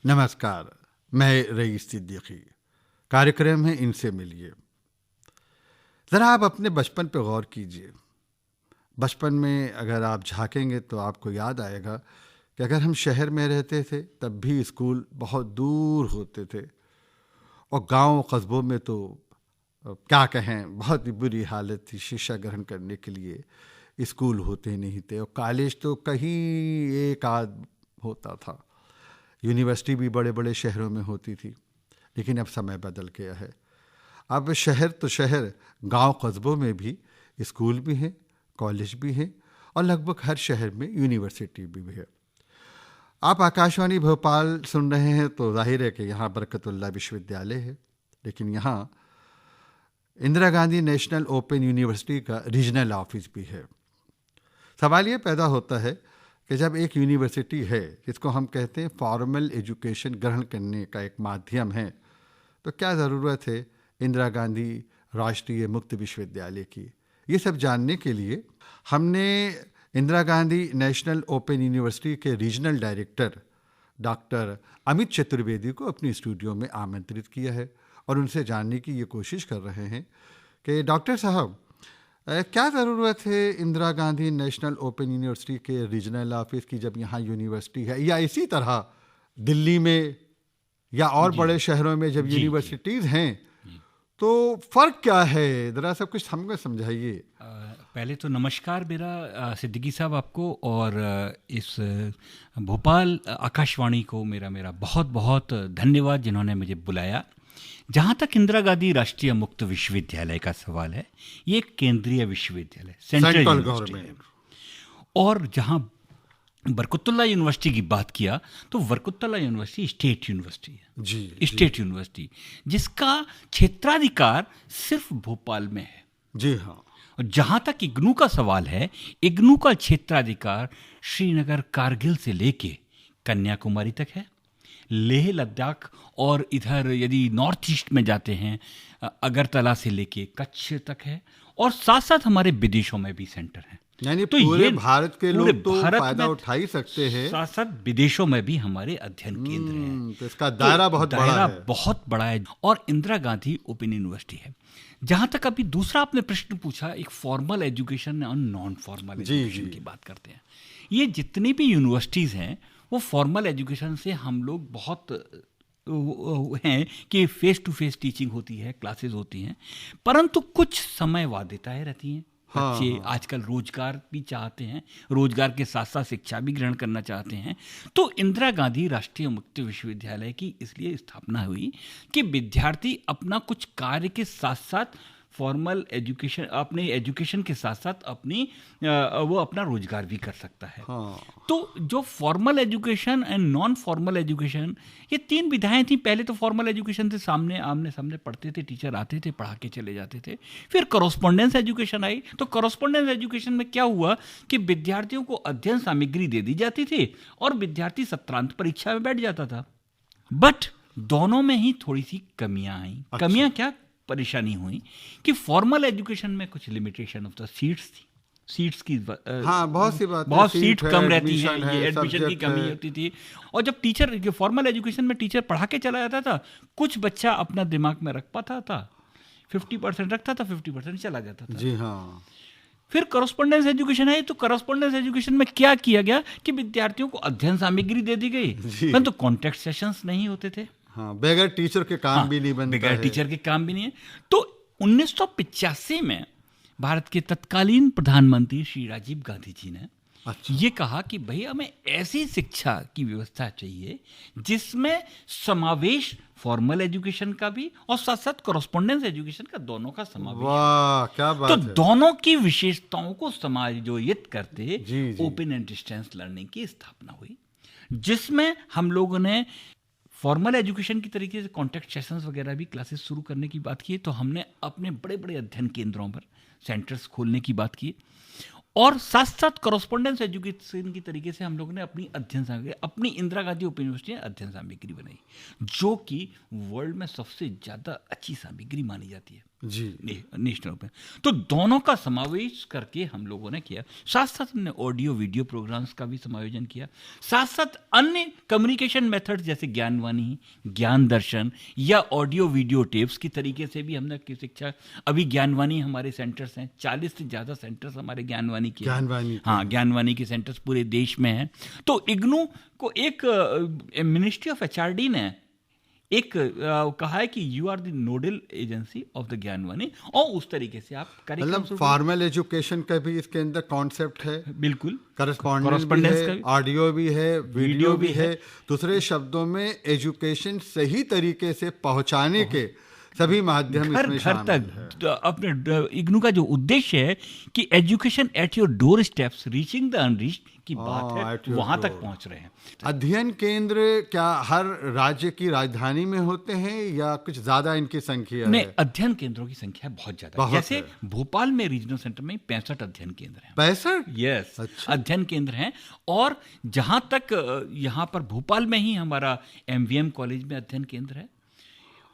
नमस्कार, मैं रईस सिद्दीकी। कार्यक्रम है इनसे मिलिए। ज़रा आप अपने बचपन पे गौर कीजिए। बचपन में अगर आप झांकेंगे तो आपको याद आएगा कि अगर हम शहर में रहते थे तब भी स्कूल बहुत दूर होते थे, और गांव कस्बों में तो क्या कहें, बहुत ही बुरी हालत थी। शिक्षा ग्रहण करने के लिए स्कूल होते नहीं थे, और कॉलेज तो कहीं एक आध होता था। यूनिवर्सिटी भी बड़े बड़े शहरों में होती थी, लेकिन अब समय बदल गया है। अब शहर तो शहर, गांव कस्बों में भी स्कूल भी हैं, कॉलेज भी हैं, और लगभग हर शहर में यूनिवर्सिटी भी है। आप आकाशवाणी भोपाल सुन रहे हैं तो जाहिर है कि यहाँ बरकतुल्ला विश्वविद्यालय है, लेकिन यहाँ Indira Gandhi National Open university का रीजनल ऑफिस भी है। सवाल ये पैदा होता है कि जब एक यूनिवर्सिटी है जिसको हम कहते हैं फॉर्मल एजुकेशन ग्रहण करने का एक माध्यम है, तो क्या ज़रूरत है इंदिरा गांधी राष्ट्रीय मुक्त विश्वविद्यालय की? ये सब जानने के लिए हमने Indira Gandhi National Open University के regional director doctor Amit Chaturvedi को अपनी स्टूडियो में आमंत्रित किया है, और उनसे जानने की ये कोशिश कर रहे हैं कि डॉक्टर साहब, क्या ज़रूरत है Indira Gandhi National Open University के रीजनल ऑफिस की, जब यहाँ यूनिवर्सिटी है, या इसी तरह दिल्ली में या और बड़े शहरों में जब यूनिवर्सिटीज़ हैं, तो फ़र्क क्या है? ज़रा सब कुछ हमको समझाइए। पहले तो नमस्कार मेरा सिद्दीकी साहब आपको, और इस भोपाल आकाशवाणी को मेरा बहुत बहुत धन्यवाद जिन्होंने मुझे बुलाया। जहाँ तक इंदिरा गांधी राष्ट्रीय मुक्त विश्वविद्यालय का सवाल है, ये एक केंद्रीय विश्वविद्यालय, सेंट्रल गवर्नमेंट, और जहाँ बरकतुल्ला यूनिवर्सिटी की बात किया तो बरकतुल्ला यूनिवर्सिटी स्टेट यूनिवर्सिटी है। जी, स्टेट यूनिवर्सिटी जिसका क्षेत्राधिकार सिर्फ भोपाल में है। जी हाँ। और जहाँ तक इग्नू का सवाल है, इग्नू का क्षेत्राधिकार श्रीनगर कारगिल से लेके कन्याकुमारी तक है, लेह लद्दाख, और इधर यदि नॉर्थ ईस्ट में जाते हैं अगरतला से लेके कच्छ तक है, और साथ साथ हमारे विदेशों में भी सेंटर हैं। यानी तो पूरे भारत के लोग तो फायदा उठा ही सकते हैं, साथ साथ विदेशों में भी हमारे अध्ययन केंद्र हैं। तो इसका दायरा बहुत बड़ा है, और इंदिरा गांधी ओपन यूनिवर्सिटी है। जहां तक अभी दूसरा आपने प्रश्न पूछा, एक फॉर्मल एजुकेशन और नॉन फॉर्मल एजुकेशन की बात करते हैं। ये जितनी भी यूनिवर्सिटीज़ हैं वो फॉर्मल एजुकेशन से हम लोग बहुत हैं कि फेस टू फेस टीचिंग होती है, क्लासेस होती हैं, परंतु कुछ समयबाध्यताएं रहती हैं। बच्चे आजकल रोजगार भी चाहते हैं, रोजगार के साथ साथ शिक्षा भी ग्रहण करना चाहते हैं। तो इंदिरा गांधी राष्ट्रीय मुक्त विश्वविद्यालय की इसलिए स्थापना हुई कि विद्यार्थी अपना कुछ कार्य के साथ साथ फॉर्मल एजुकेशन, अपने एजुकेशन के साथ साथ वो अपना रोजगार भी कर सकता है। तो जो formal education and non formal education, ये तीन विधाएं थी। पहले तो फॉर्मल एजुकेशन से आमने सामने पढ़ते थे, टीचर आते थे, पढ़ा के चले जाते थे। फिर करस्पॉन्डेंस एजुकेशन आई। तो करस्पॉन्डेंस एजुकेशन में क्या हुआ कि विद्यार्थियों को अध्ययन सामग्री दे दी जाती थी और विद्यार्थी सत्रांत परीक्षा में बैठ जाता था। बट दोनों में ही थोड़ी सी कमियां आई। कमियां क्या, परेशानी हुई कि फॉर्मल एजुकेशन में कुछ लिमिटेशन ऑफ द सीट्स थी। सीट्स की बहुत सीट कम रहती हैं, ये एडमिशन की कमी होती थी। और जब टीचर फॉर्मल एजुकेशन में टीचर पढ़ा के चला जाता था, कुछ बच्चा अपना दिमाग में रख पाता था, 50% रखता था, 50% चला जाता था। जी हाँ। फिर करस्पॉन्डेंस एजुकेशन है। तो करस्पॉन्डेंस एजुकेशन में क्या किया गया कि विद्यार्थियों को अध्ययन सामग्री दे दी गई, परंतु कॉन्टेक्ट सेशंस नहीं होते थे। बगैर टीचर के काम भी नहीं बनता है। बगैर टीचर के काम भी नहीं है। तो 1985 में भारत के तत्कालीन प्रधानमंत्री श्री राजीव गांधी जी ने ये कहा कि भाई हमें ऐसी शिक्षा की व्यवस्था चाहिए जिसमें समावेश फॉर्मल एजुकेशन का भी और साथ साथ करस्पॉन्डेंस एजुकेशन का, दोनों का समावेश। वाह, क्या बात है। तो दोनों की विशेषताओं को समायोजित करते ओपन एंड डिस्टेंस लर्निंग की स्थापना हुई, जिसमें हम लोगों ने फॉर्मल एजुकेशन की तरीके से कॉन्टेक्ट सेशंस वगैरह भी क्लासेस शुरू करने की बात की। तो हमने अपने बड़े बड़े अध्ययन केंद्रों पर सेंटर्स खोलने की बात की, और साथ साथ करस्पॉन्डेंस एजुकेशन की तरीके से हम लोगों ने अपनी अध्ययन सामग्री, अपनी इंदिरा गांधी ओपन यूनिवर्सिटी में अध्ययन सामग्री बनाई, जो कि वर्ल्ड में सबसे ज़्यादा अच्छी सामग्री मानी जाती है। जी, नेशनल ओपन। तो दोनों का समावेश करके हम लोगों ने किया। साथ साथ हमने ऑडियो वीडियो प्रोग्राम्स का भी समायोजन किया। साथ साथ अन्य कम्युनिकेशन मेथड्स जैसे ज्ञानवाणी, ज्ञान दर्शन या ऑडियो वीडियो टेप्स की तरीके से भी हमने की शिक्षा। अभी ज्ञानवाणी हमारे सेंटर्स हैं, 40 से ज़्यादा सेंटर्स हमारे ज्ञानवाणी के हैं। हाँ, ज्ञानवाणी के सेंटर्स पूरे देश में हैं। तो इग्नू को एक मिनिस्ट्री ऑफ HRD ने एक कहा है कि you are the nodal agency of the Gyanvani, और उस तरीके से आप मतलब फॉर्मल एजुकेशन का भी इसके अंदर कॉन्सेप्ट है। बिल्कुल, करस्पॉन्डेंस भी है, ऑडियो भी है, वीडियो भी है। दूसरे शब्दों में एजुकेशन सही तरीके से पहुंचाने के सभी माध्यम घर घर तक अपने इग्नू का जो उद्देश्य है कि education at your door steps reaching the unreached की बात है, वहां तक पहुंच रहे हैं। अध्ययन केंद्र क्या हर राज्य की राजधानी में होते हैं या कुछ ज्यादा इनकी संख्या है? नहीं, अध्ययन केंद्रों की संख्या बहुत ज्यादा है। जैसे भोपाल में रीजनल सेंटर में 65 अध्ययन केंद्र हैं। 65? यस, अध्ययन केंद्र हैं। और जहां तक यहाँ पर भोपाल में ही हमारा MVM कॉलेज में अध्ययन केंद्र है,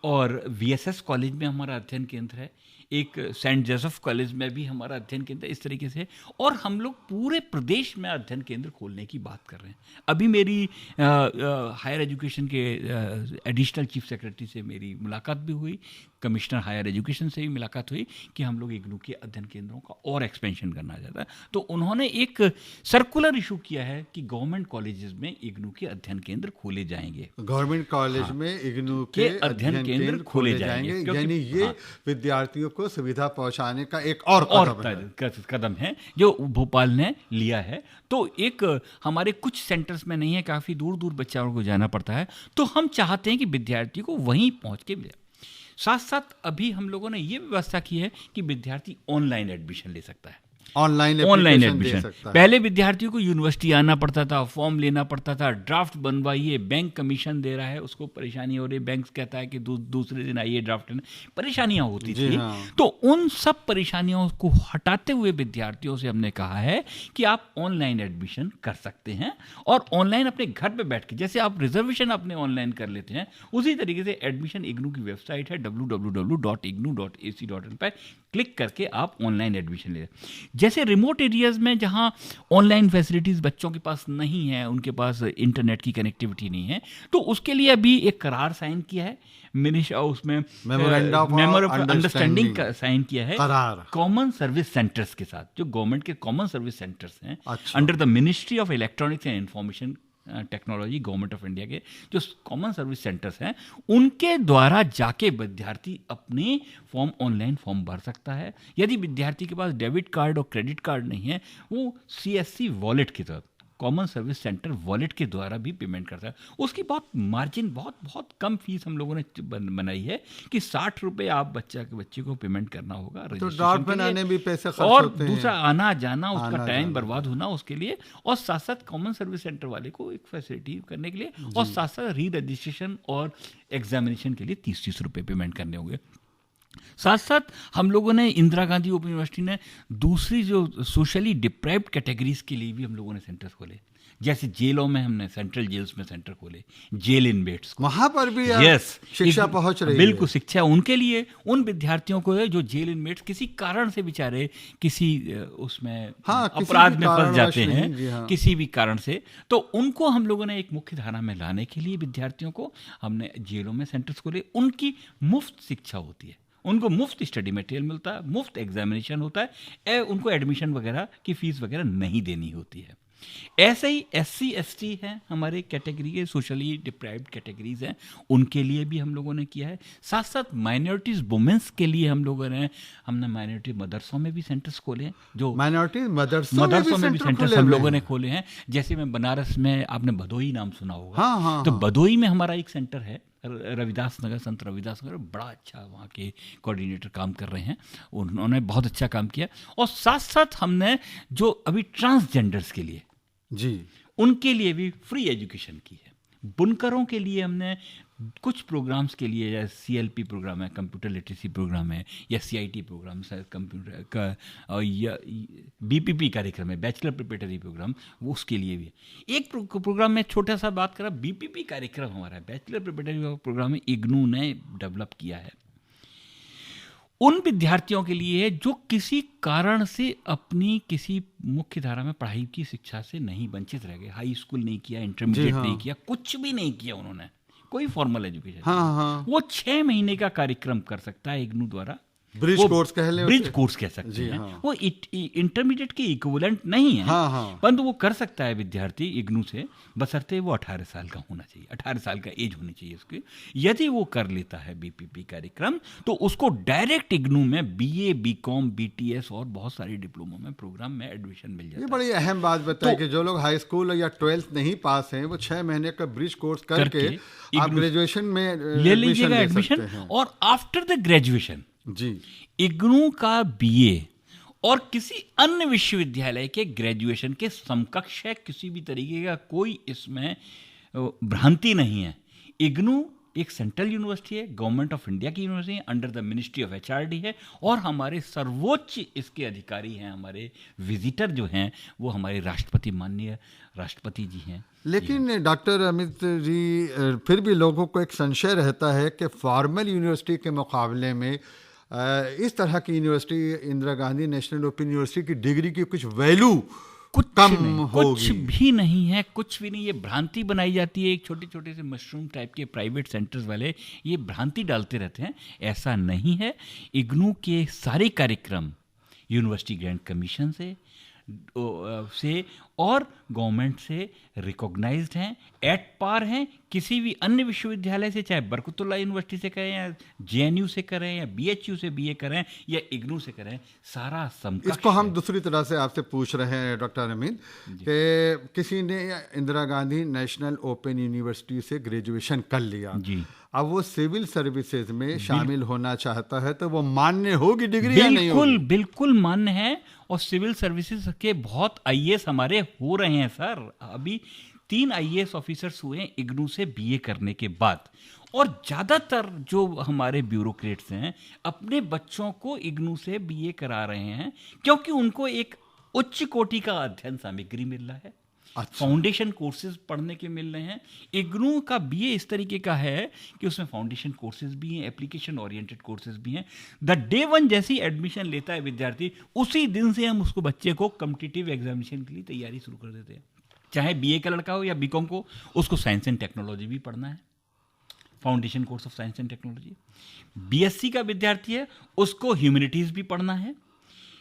और VSS कॉलेज में हमारा अध्ययन केंद्र है, एक सेंट जोसेफ कॉलेज में भी हमारा अध्ययन केंद्र, इस तरीके से। और हम लोग पूरे प्रदेश में अध्ययन केंद्र खोलने की बात कर रहे हैं। अभी मेरी हायर एजुकेशन के एडिशनल चीफ सेक्रेटरी से मेरी मुलाकात भी हुई, कमिश्नर हायर एजुकेशन से भी मुलाकात हुई कि हम लोग इग्नू के अध्ययन केंद्रों का और एक्सपेंशन करना चाहता है। तो उन्होंने एक सर्कुलर इशू किया है कि गवर्नमेंट कॉलेजेस में इग्नू के अध्ययन केंद्र खोले जाएंगे। गवर्नमेंट कॉलेज में इग्नू के अध्ययन केंद्र खोले जाएंगे, यानी ये विद्यार्थियों को सुविधा पहुंचाने का एक और कदम है जो भोपाल ने लिया है। तो एक हमारे कुछ सेंटर्स में नहीं है, काफ़ी दूर दूर बच्चों को जाना पड़ता है, तो हम चाहते हैं कि विद्यार्थी को वहीं पहुंच के मिले। साथ साथ अभी हम लोगों ने ये व्यवस्था की है कि विद्यार्थी ऑनलाइन एडमिशन ले सकता है। Online admission. पहले विद्यार्थियों को यूनिवर्सिटी आना पड़ता था, फॉर्म लेना पड़ता था, ड्राफ्ट बनवाइए, बैंक कमीशन दे रहा है, उसको परेशानी हो रही, बैंक कहता है कि दूसरे दिन आइए ड्राफ्ट लेना, परेशानियां होती थी। तो उन सब परेशानियों को हटाते हुए विद्यार्थियों से हमने कहा है कि आप ऑनलाइन एडमिशन कर सकते हैं, और ऑनलाइन अपने घर पे बैठ के, जैसे आप रिजर्वेशन अपने ऑनलाइन कर लेते हैं, उसी तरीके से एडमिशन इग्नू की वेबसाइट है www.ignu.ac.in पर क्लिक करके आप ऑनलाइन एडमिशन ले। जैसे रिमोट एरियाज में जहां ऑनलाइन फैसिलिटीज बच्चों के पास नहीं है, उनके पास इंटरनेट की कनेक्टिविटी नहीं है, तो उसके लिए अभी एक करार साइन किया है, उसमें मेमोरेंडम ऑफ अंडरस्टैंडिंग का साइन किया है कॉमन सर्विस सेंटर्स के साथ, जो गवर्नमेंट के कॉमन सर्विस सेंटर्स हैं under the ministry of electronics and information technology, government of India के जो कॉमन सर्विस सेंटर्स हैं, उनके द्वारा जाके विद्यार्थी अपने फॉर्म ऑनलाइन फॉर्म भर सकता है। यदि विद्यार्थी के पास डेबिट कार्ड और क्रेडिट कार्ड नहीं है, वो CSC वॉलेट के तहत, कॉमन सर्विस सेंटर वॉलेट के द्वारा भी पेमेंट करता है। उसकी बहुत मार्जिन, बहुत कम फीस हम लोगों ने बनाई है कि 60 रुपये आप बच्चे को पेमेंट करना होगा, तो ड्राफ्ट बनाने भी पैसे खर्च और होते हैं, दूसरा आना जाना, उसका टाइम बर्बाद होना उसके लिए, और साथ साथ कॉमन सर्विस सेंटर वाले को एक फैसिलिटी करने के लिए, और साथ साथ री रजिस्ट्रेशन और एग्जामिनेशन के लिए 30 रुपये पेमेंट करने होंगे। साथ साथ हम लोगों ने इंदिरा गांधी ओपन यूनिवर्सिटी ने दूसरी जो सोशली डिप्राइव्ड कैटेगरीज के लिए भी हम लोगों ने सेंटर्स खोले। जैसे जेलों में हमने सेंट्रल जेल्स में सेंटर खोले, जेल इनमेट्स, वहां पर भी शिक्षा पहुंच रही है। बिल्कुल, शिक्षा उनके लिए, उन विद्यार्थियों को है जो जेल इनमेट्स किसी कारण से बेचारे किसी उसमें अपराध में फंस जाते हैं, किसी भी कारण से, तो उनको हम लोगों ने एक मुख्य धारा में लाने के लिए विद्यार्थियों को हमने जेलों में सेंटर्स खोले। उनकी मुफ्त शिक्षा होती है, उनको मुफ्त स्टडी मटेरियल मिलता है, मुफ्त एग्जामिनेशन होता है, उनको एडमिशन वगैरह की फीस वगैरह नहीं देनी होती है। ऐसे ही SC ST हैं हमारे कैटेगरी के, सोशली डिप्राइव्ड कैटेगरीज हैं, उनके लिए भी हम लोगों ने किया है। साथ साथ माइनॉरिटीज वुमेन्स के लिए हमने माइनॉरिटी मदरसों में भी सेंटर्स खोले हैं, जो माइनॉरिटी मदरसों में भी सेंटर्स हम लोगों ने खोले हैं। जैसे मैं बनारस में, आपने भदोही नाम सुना होगा, तो भदोही में हमारा एक सेंटर है, रविदास नगर, संत रविदास नगर, बड़ा अच्छा वहाँ के कोऑर्डिनेटर काम कर रहे हैं, उन्होंने बहुत अच्छा काम किया। और साथ साथ हमने जो अभी ट्रांसजेंडर्स के लिए उनके लिए भी फ्री एजुकेशन की है। बुनकरों के लिए हमने कुछ प्रोग्राम्स के लिए, जैसे CLP प्रोग्राम है, कंप्यूटर लिटरेसी प्रोग्राम है, या CIT प्रोग्राम है, कंप्यूटर का, या BPP कार्यक्रम है, बैचलर प्रिपरेटरी प्रोग्राम, वो उसके लिए भी है। एक प्रोग्राम में छोटा सा बात करा, BPP कार्यक्रम हमारा बैचलर प्रिपरेटरी प्रोग्राम में इग्नू ने डेवलप किया है। उन विद्यार्थियों के लिए है जो किसी कारण से अपनी किसी मुख्य धारा में पढ़ाई की शिक्षा से नहीं वंचित रह गए। हाई स्कूल नहीं किया, इंटरमीडिएट नहीं किया, कुछ भी नहीं किया उन्होंने, कोई फॉर्मल एजुकेशन नहीं। वो 6 महीने का कार्यक्रम कर सकता है इग्नू द्वारा। ब्रिज कोर्स कह सकते हैं। वो इंटरमीडिएट के इक्विवेलेंट नहीं है, परंतु वो कर सकता है विद्यार्थी इग्नू से, बशर्ते वो 18 साल का होना चाहिए, 18 साल का एज होनी चाहिए उसकी। यदि वो कर लेता है बीपीपी कार्यक्रम तो उसको डायरेक्ट इग्नू में बीए, बीकॉम, बीटीएस और बहुत सारी डिप्लोमा में प्रोग्राम में एडमिशन मिल जाता है। ये बड़ी अहम बात बताई कि जो लोग हाई स्कूल या 12th नहीं पास हैं, वो 6 महीने का ब्रिज कोर्स करके आप ग्रेजुएशन में ले लीजिएगा एडमिशन। और आफ्टर द ग्रेजुएशन जी इग्नू का बीए और किसी अन्य विश्वविद्यालय के ग्रेजुएशन के समकक्ष है, किसी भी तरीके का कोई इसमें भ्रांति नहीं है। इग्नू एक सेंट्रल यूनिवर्सिटी है, गवर्नमेंट ऑफ इंडिया की यूनिवर्सिटी है, under the ministry of HRD है, और हमारे सर्वोच्च इसके अधिकारी हैं, हमारे विजिटर जो हैं वो हमारे राष्ट्रपति, माननीय राष्ट्रपति जी हैं। लेकिन डॉक्टर अमित जी, फिर भी लोगों को एक संशय रहता है कि फॉर्मल यूनिवर्सिटी के मुकाबले में इस तरह की university, Indira Gandhi National Open university की डिग्री की कुछ वैल्यू कुछ भी नहीं है, कुछ भी नहीं। ये भ्रांति बनाई जाती है, एक छोटे छोटे से मशरूम टाइप के प्राइवेट सेंटर्स वाले ये भ्रांति डालते रहते हैं, ऐसा नहीं है। इग्नू के सारे कार्यक्रम यूनिवर्सिटी ग्रांट कमीशन से और गवर्नमेंट से रिकॉग्नाइज्ड हैं, एट पार हैं किसी भी अन्य विश्वविद्यालय से, चाहे बरकतुल्लाह यूनिवर्सिटी से करें या जेएनयू से करें या बीएचयू से बीए करें या इग्नू से करें, सारा समकक्ष। इसको हम दूसरी तरह से आपसे पूछ रहे हैं डॉक्टर अमित कि किसी ने Indira Gandhi National Open university से ग्रेजुएशन कर लिया जी, अब वो सिविल सर्विसेज में शामिल होना चाहता है तो वो मान्य होगी डिग्री या नहीं होगी? बिल्कुल मान्य है। और सिविल सर्विसेज के बहुत आईएएस हमारे हो रहे हैं सर। अभी 3 आईएएस ऑफिसर्स हुए हैं इग्नू से बीए करने के बाद। और ज़्यादातर जो हमारे ब्यूरोक्रेट्स हैं अपने बच्चों को इग्नू से बीए करा रहे हैं, क्योंकि उनको एक उच्च कोटि का अध्ययन सामग्री मिल रहा है। अच्छा। फाउंडेशन कोर्सेज पढ़ने के मिल रहे हैं। इग्नू का बीए इस तरीके का है कि उसमें फाउंडेशन कोर्सेज भी हैं, एप्लीकेशन ओरिएंटेड कोर्सेज भी हैं। द डे वन जैसी एडमिशन लेता है विद्यार्थी, उसी दिन से हम उसको बच्चे को कॉम्पिटिटिव एग्जामिनेशन के लिए तैयारी शुरू कर देते हैं। चाहे बीए का लड़का हो या बीकॉम को, उसको साइंस एंड टेक्नोलॉजी भी पढ़ना है, foundation course of science and technology. BSc का विद्यार्थी है, उसको ह्यूमैनिटीज भी पढ़ना है,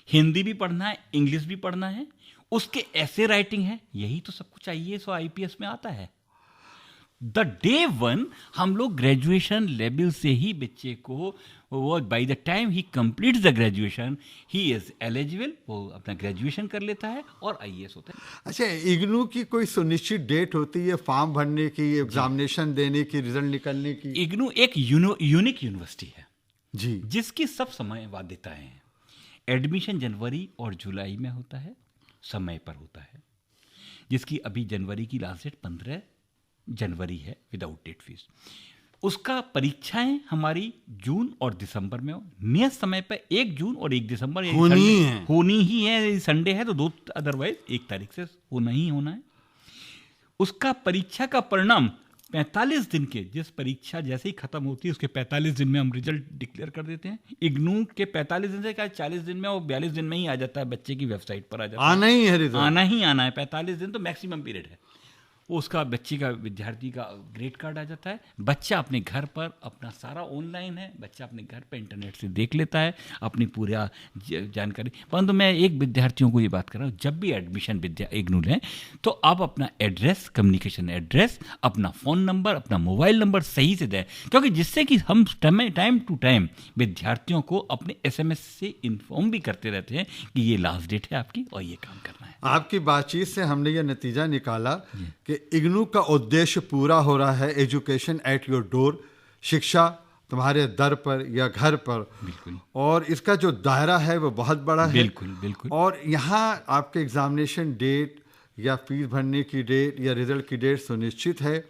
हिंदी भी पढ़ना है, इंग्लिश भी पढ़ना है, उसके ऐसे राइटिंग है। यही तो सब कुछ आईएएस और आईपीएस में आता है। द डे वन हम लोग ग्रेजुएशन लेवल से ही बच्चे को, वो by the time he completes the graduation he is eligible, वो अपना ग्रेजुएशन कर लेता है और आईएएस होता है। अच्छा, इग्नू की कोई सुनिश्चित डेट होती है फॉर्म भरने की, एग्जामिनेशन देने की, रिजल्ट निकलने की? इग्नू एक यूनिक यूनिवर्सिटी है जी, जिसकी सब समय बाध्यताएं हैं। एडमिशन जनवरी और जुलाई में होता है, समय पर होता है, जिसकी अभी जनवरी की लास्ट डेट 15 जनवरी है विदाउट डेट फीस। उसका परीक्षाएं हमारी जून और दिसंबर में नियत समय पर 1 जून और 1 दिसंबर होनी ही है। संडे है तो 2, अदरवाइज 1 तारीख से होना ही होना है। उसका परीक्षा का परिणाम 45 दिन के, जिस परीक्षा जैसे ही खत्म होती है उसके 45 दिन में हम रिजल्ट डिक्लेयर कर देते हैं। इग्नू के 45 दिन से क्या 40 दिन में और 42 दिन में ही आ जाता है, बच्चे की वेबसाइट पर आ जाता है। आना ही है रिजल्ट, आना ही आना है। 45 दिन तो मैक्सिमम पीरियड है। उसका बच्चे का, विद्यार्थी का ग्रेड कार्ड आ जाता है। बच्चा अपने घर पर, अपना सारा ऑनलाइन है, बच्चा अपने घर पर इंटरनेट से देख लेता है अपनी पूरा जानकारी। परंतु मैं एक विद्यार्थियों को ये बात कर रहा हूँ, जब भी एडमिशन इग्नू लें तो आप अपना एड्रेस, कम्युनिकेशन एड्रेस, अपना फ़ोन नंबर, अपना मोबाइल नंबर सही से दें, क्योंकि जिससे कि हम टाइम टू टाइम विद्यार्थियों को अपने SMS से इन्फॉर्म भी करते रहते हैं कि ये लास्ट डेट है आपकी और ये काम करना है। आपकी बातचीत से हमने ये नतीजा निकाला कि इग्नू का उद्देश्य पूरा हो रहा है, एजुकेशन एट योर डोर, शिक्षा तुम्हारे दर पर या घर पर। बिल्कुल। और इसका जो दायरा है वो बहुत बड़ा है। बिल्कुल। और यहाँ आपके एग्जामिनेशन डेट या फीस भरने की डेट या रिजल्ट की डेट सुनिश्चित है,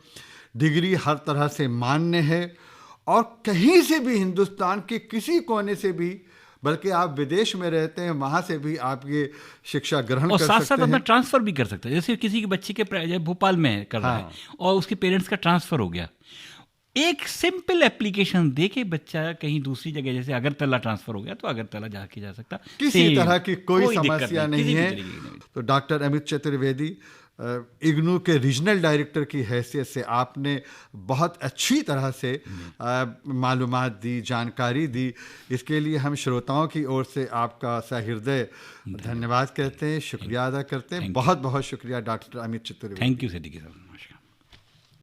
डिग्री हर तरह से मान्य है, और कहीं से भी, हिंदुस्तान के किसी कोने से भी, बल्कि आप विदेश में रहते हैं वहाँ से भी आप ये शिक्षा ग्रहण कर सकते हैं। और साथ अपना ट्रांसफ़र भी कर सकते हैं। जैसे किसी के बच्चे के भोपाल में कर रहा है और उसके पेरेंट्स का ट्रांसफ़र हो गया, एक सिंपल एप्लीकेशन दे के बच्चा कहीं दूसरी जगह, जैसे अगरतला ट्रांसफर हो गया तो अगरतला जाके जा सकता, किसी तरह की कोई समस्या नहीं है। तो डॉक्टर अमित चतुर्वेदी, इग्नू के रीजनल डायरेक्टर की हैसियत से आपने बहुत अच्छी तरह से मालूमात दी, जानकारी दी। इसके लिए हम श्रोताओं की ओर से आपका सहृदय धन्यवाद कहते हैं, शुक्रिया अदा करते हैं। बहुत बहुत शुक्रिया doctor Amit Chaturvedi. Thank you Siddiqui साहब।